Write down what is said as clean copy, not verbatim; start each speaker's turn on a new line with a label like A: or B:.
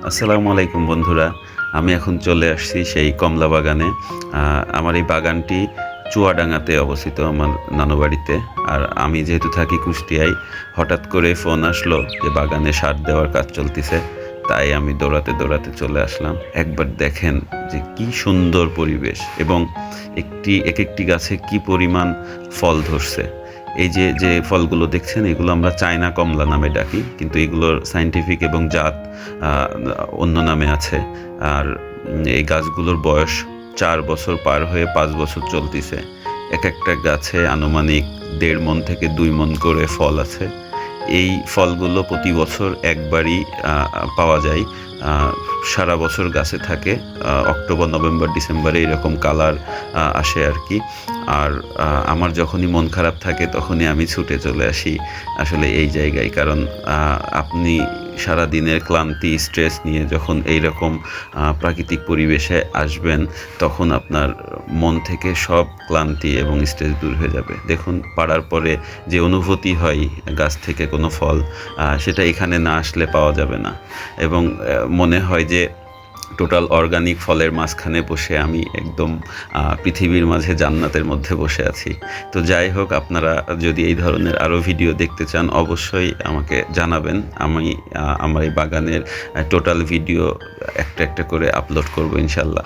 A: আসসালামু আলাইকুম বন্ধুরা। আমি এখন চলে আসছি সেই কমলা বাগানে। আমার এই বাগানটি চুয়াডাঙ্গাতে অবস্থিত, আমার নানু বাড়িতে। আর আমি যেহেতু থাকি কুষ্টিয়ায়, হঠাৎ করে ফোন আসলো যে বাগানে সার দেওয়ার কাজ চলতেছে। তাই আমি দৌড়াতে দৌড়াতে চলে আসলাম। একবার দেখেন যে কি সুন্দর পরিবেশ, এবং এক একটি গাছে কি পরিমাণ ফল ধরছে। এই যে যে ফলগুলো দেখছেন, এগুলো আমরা চায়না কমলা নামে ডাকি, কিন্তু এগুলোর সায়েন্টিফিক এবং জাত অন্য নামে আছে। আর এই গাছগুলোর বয়স 4 বছর পার হয়ে 5 বছর চলতেছে। এক একটা গাছে আনুমানিক 1.5 মণ থেকে 2 মণ করে ফল আছে। এই ফলগুলো প্রতি বছর একবারই পাওয়া যায়। সারা বছর গাছে থাকে। অক্টোবর, নভেম্বর, ডিসেম্বরে এরকম কালার আসে আর কি। আর আমার যখনই মন খারাপ থাকে তখনই আমি ছুটে চলে আসি আসলে এই জায়গায়। কারণ আপনি সারা দিনের ক্লান্তি, স্ট্রেস নিয়ে যখন এইরকম প্রাকৃতিক পরিবেশে আসবেন, তখন আপনার মন থেকে সব ক্লান্তি এবং স্ট্রেস দূর হয়ে যাবে। দেখুন, পাড়ার পরে যে অনুভূতি হয় গাছ থেকে কোনো ফল, সেটা এখানে না আসলে পাওয়া যাবে না। এবং মনে হয় যে টোটাল অর্গানিক ফলের মাঝখানে বসে আমি একদম পৃথিবীর মাঝে জান্নাতের মধ্যে বসে আছি। তো যাই হোক, আপনারা যদি এই ধরনের আরও ভিডিও দেখতে চান, অবশ্যই আমাকে জানাবেন। আমি আমার এই বাগানের টোটাল ভিডিও একটা একটা করে আপলোড করব ইনশাল্লাহ।